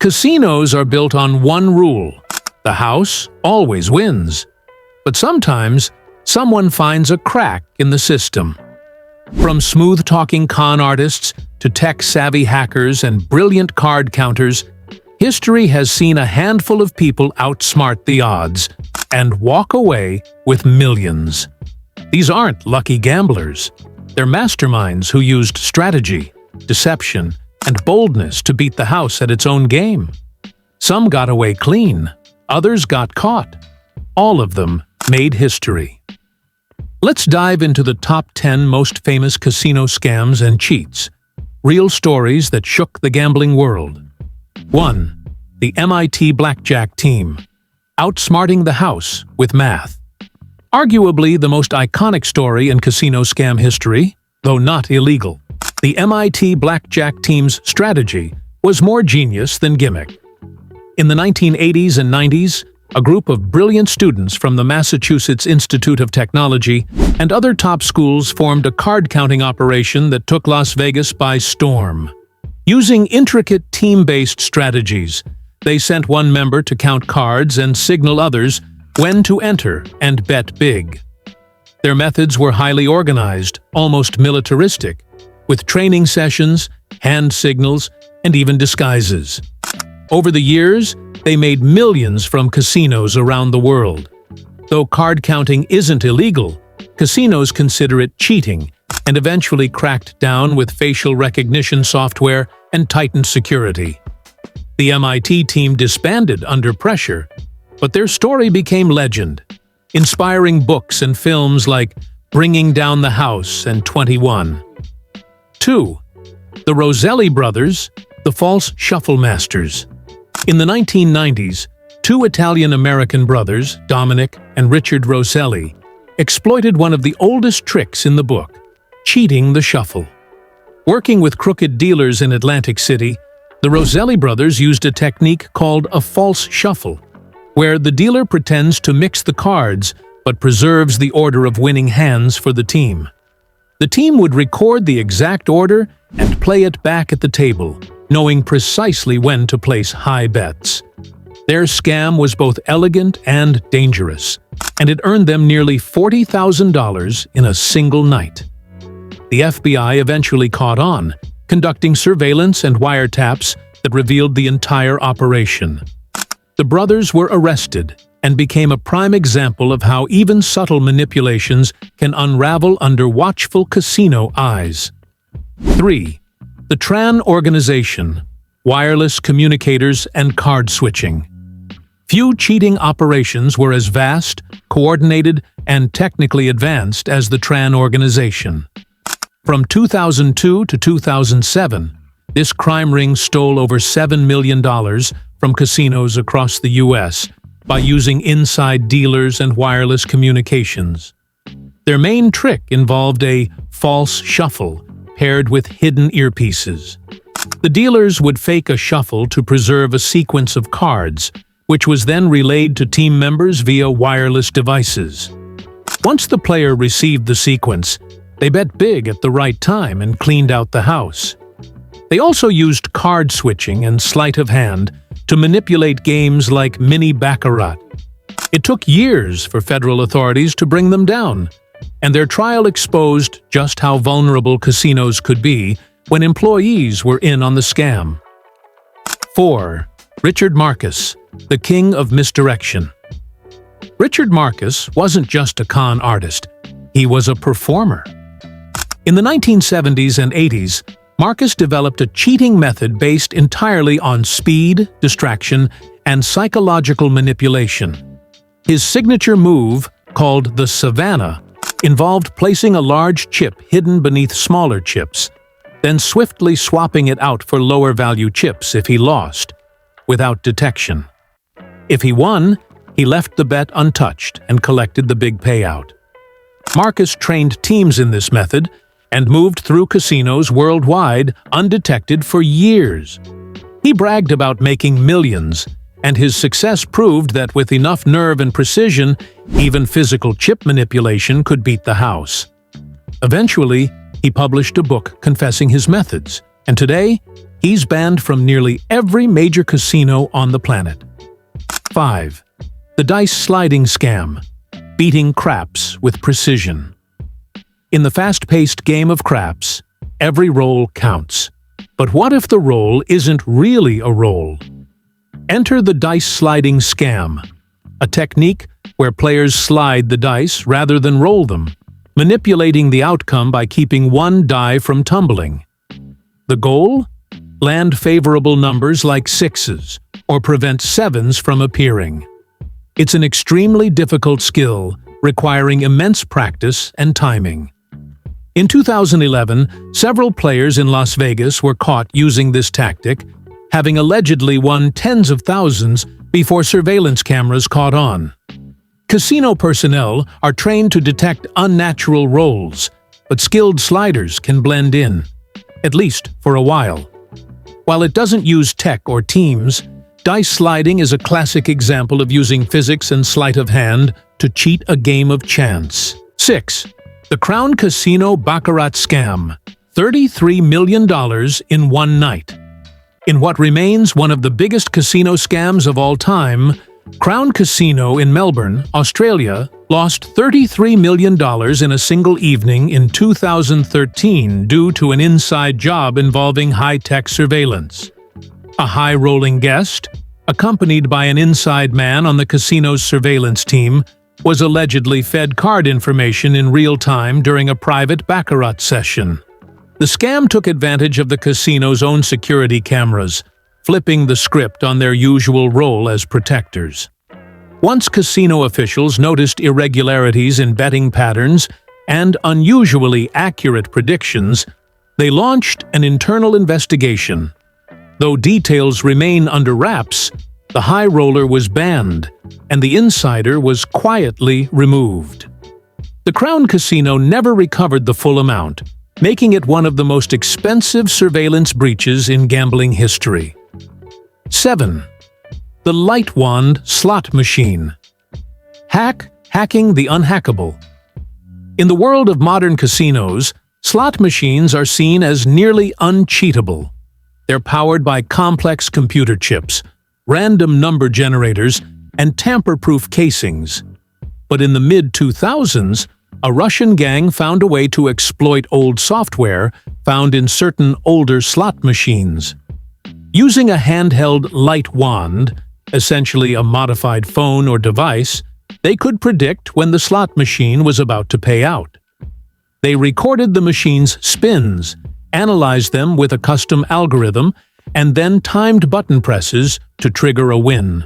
Casinos are built on one rule: the house always wins. But sometimes, someone finds a crack in the system. From smooth-talking con artists to tech-savvy hackers and brilliant card counters, history has seen a handful of people outsmart the odds and walk away with millions. These aren't lucky gamblers. They're masterminds who used strategy, deception, and boldness to beat the house at its own game. Some got away clean, others got caught. All of them made history. Let's dive into the top 10 most famous casino scams and cheats. Real stories that shook the gambling world. 1. The MIT Blackjack Team. Outsmarting the house with math. Arguably the most iconic story in casino scam history, though not illegal. The MIT Blackjack Team's strategy was more genius than gimmick. In the 1980s and 90s, a group of brilliant students from the Massachusetts Institute of Technology and other top schools formed a card-counting operation that took Las Vegas by storm. Using intricate team-based strategies, they sent one member to count cards and signal others when to enter and bet big. Their methods were highly organized, almost militaristic, with training sessions, hand signals, and even disguises. Over the years, they made millions from casinos around the world. Though card counting isn't illegal, casinos consider it cheating and eventually cracked down with facial recognition software and tightened security. The MIT team disbanded under pressure, but their story became legend, inspiring books and films like Bringing Down the House and 21. 2. The Rosselli brothers, the false shuffle masters. In the 1990s, two Italian-American brothers, Dominic and Richard Rosselli, exploited one of the oldest tricks in the book, cheating the shuffle. Working with crooked dealers in Atlantic City, the Rosselli brothers used a technique called a false shuffle, where the dealer pretends to mix the cards but preserves the order of winning hands for the team. The team would record the exact order and play it back at the table, knowing precisely when to place high bets. Their scam was both elegant and dangerous, and it earned them nearly $40,000 in a single night. The FBI eventually caught on, conducting surveillance and wiretaps that revealed the entire operation. The brothers were arrested and became a prime example of how even subtle manipulations can unravel under watchful casino eyes. 3. The Tran Organization, wireless communicators and card switching. Few cheating operations were as vast, coordinated, and technically advanced as the Tran Organization. From 2002 to 2007, this crime ring stole over $7 million from casinos across the U.S. by using inside dealers and wireless communications. Their main trick involved a false shuffle paired with hidden earpieces. The dealers would fake a shuffle to preserve a sequence of cards, which was then relayed to team members via wireless devices. Once the player received the sequence, they bet big at the right time and cleaned out the house. They also used card switching and sleight of hand to manipulate games like mini baccarat. It took years for federal authorities to bring them down, and their trial exposed just how vulnerable casinos could be when employees were in on the scam. 4. Richard Marcus, the king of misdirection. Richard Marcus wasn't just a con artist, he was a performer. In the 1970s and 80s, Marcus developed a cheating method based entirely on speed, distraction, and psychological manipulation. His signature move, called the Savannah, involved placing a large chip hidden beneath smaller chips, then swiftly swapping it out for lower-value chips if he lost, without detection. If he won, he left the bet untouched and collected the big payout. Marcus trained teams in this method and moved through casinos worldwide undetected for years. He bragged about making millions, and his success proved that with enough nerve and precision, even physical chip manipulation could beat the house. Eventually, he published a book confessing his methods, and today, He's banned from nearly every major casino on the planet. 5. The dice sliding scam. Beating craps with precision. In the fast-paced game of craps, every roll counts. But what if the roll isn't really a roll? Enter the dice sliding scam, a technique where players slide the dice rather than roll them, manipulating the outcome by keeping one die from tumbling. The goal? Land favorable numbers like sixes, or prevent sevens from appearing. It's an extremely difficult skill, requiring immense practice and timing. In 2011, several players in Las Vegas were caught using this tactic, having allegedly won tens of thousands before surveillance cameras caught on. Casino personnel are trained to detect unnatural rolls, but skilled sliders can blend in, at least for a while. While it doesn't use tech or teams, dice sliding is a classic example of using physics and sleight of hand to cheat a game of chance. 6. The Crown Casino Baccarat Scam. $33 million in one night. In what remains one of the biggest casino scams of all time, Crown Casino in Melbourne, Australia, lost $33 million in a single evening in 2013 due to an inside job involving high-tech surveillance. A high-rolling guest, accompanied by an inside man on the casino's surveillance team, was allegedly fed card information in real time during a private baccarat session. The scam took advantage of the casino's own security cameras, flipping the script on their usual role as protectors. Once casino officials noticed irregularities in betting patterns and unusually accurate predictions, they launched an internal investigation. Though details remain under wraps, the high roller was banned, and the insider was quietly removed. The Crown Casino never recovered the full amount, making it one of the most expensive surveillance breaches in gambling history. 7. The Light Wand Slot Machine. Hacking the unhackable. In the world of modern casinos, slot machines are seen as nearly uncheatable. They're powered by complex computer chips, random number generators, and tamper-proof casings. But in the mid-2000s, a Russian gang found a way to exploit old software found in certain older slot machines. Using a handheld light wand, essentially a modified phone or device, they could predict when the slot machine was about to pay out. They recorded the machine's spins, analyzed them with a custom algorithm, and then timed button presses to trigger a win.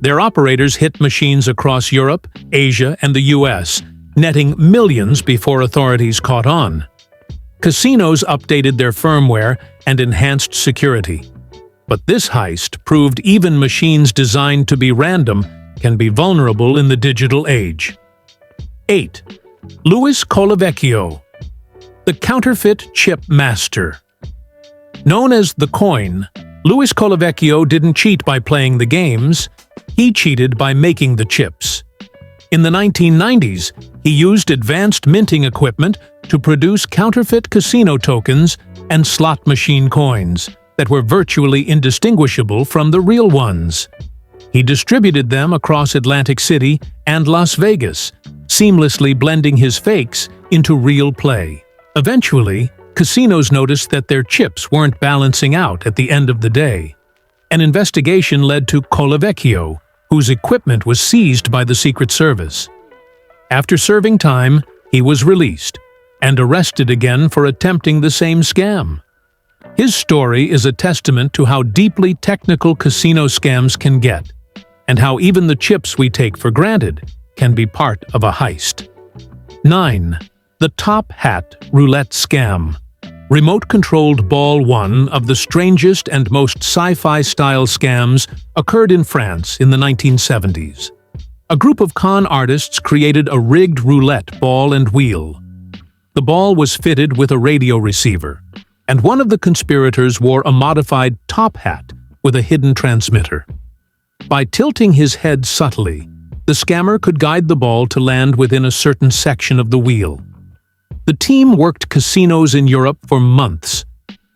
Their operators hit machines across Europe, Asia, and the US, netting millions before authorities caught on. Casinos updated their firmware and enhanced security. But this heist proved even machines designed to be random can be vulnerable in the digital age. 8. Louis Colavecchio, the counterfeit chip master. Known as the Coin, Louis Colavecchio didn't cheat by playing the games, he cheated by making the chips. In the 1990s, he used advanced minting equipment to produce counterfeit casino tokens and slot machine coins that were virtually indistinguishable from the real ones. He distributed them across Atlantic City and Las Vegas, seamlessly blending his fakes into real play. Eventually, casinos noticed that their chips weren't balancing out at the end of the day. An investigation led to Colavecchio, whose equipment was seized by the Secret Service. After serving time, he was released and arrested again for attempting the same scam. His story is a testament to how deeply technical casino scams can get, and how even the chips we take for granted can be part of a heist. 9. The Top Hat Roulette Scam. Remote-controlled ball one of the strangest and most sci-fi style scams occurred in France in the 1970s. A group of con artists created a rigged roulette ball and wheel. The ball was fitted with a radio receiver, and one of the conspirators wore a modified top hat with a hidden transmitter. By tilting his head subtly, the scammer could guide the ball to land within a certain section of the wheel. The team worked casinos in Europe for months,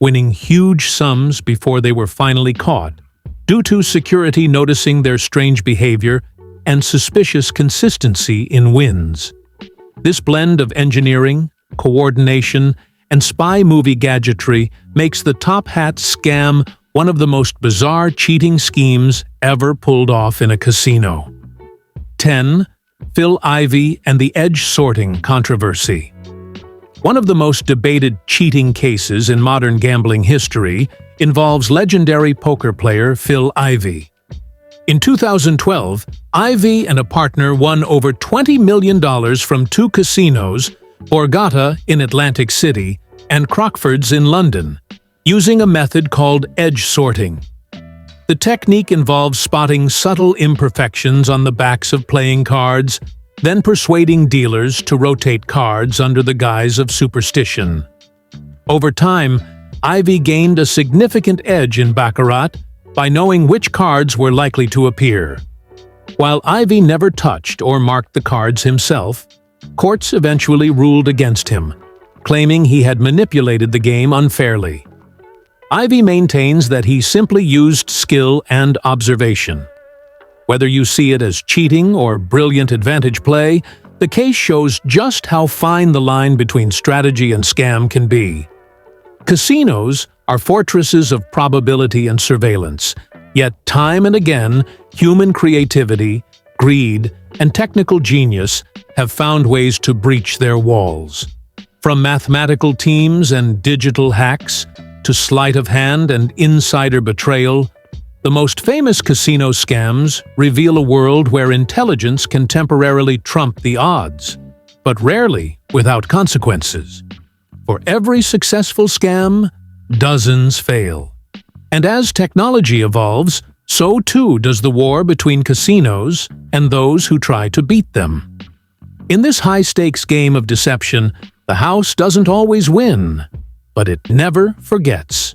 winning huge sums before they were finally caught, due to security noticing their strange behavior and suspicious consistency in wins. This blend of engineering, coordination, and spy movie gadgetry makes the Top Hat scam one of the most bizarre cheating schemes ever pulled off in a casino. 10. Phil Ivey and the edge sorting controversy. One of the most debated cheating cases in modern gambling history involves legendary poker player Phil Ivey. In 2012, Ivey and a partner won over $20 million from two casinos, Borgata in Atlantic City and Crockford's in London, using a method called edge sorting. The technique involves spotting subtle imperfections on the backs of playing cards, then persuading dealers to rotate cards under the guise of superstition. Over time, Ivey gained a significant edge in baccarat by knowing which cards were likely to appear. While Ivey never touched or marked the cards himself, courts eventually ruled against him, claiming he had manipulated the game unfairly. Ivey maintains that he simply used skill and observation. Whether you see it as cheating or brilliant advantage play, the case shows just how fine the line between strategy and scam can be. Casinos are fortresses of probability and surveillance, yet time and again, human creativity, greed, and technical genius have found ways to breach their walls. From mathematical teams and digital hacks to sleight of hand and insider betrayal, the most famous casino scams reveal a world where intelligence can temporarily trump the odds, but rarely without consequences. For every successful scam, dozens fail. And as technology evolves, so too does the war between casinos and those who try to beat them. In this high-stakes game of deception, the house doesn't always win, but it never forgets.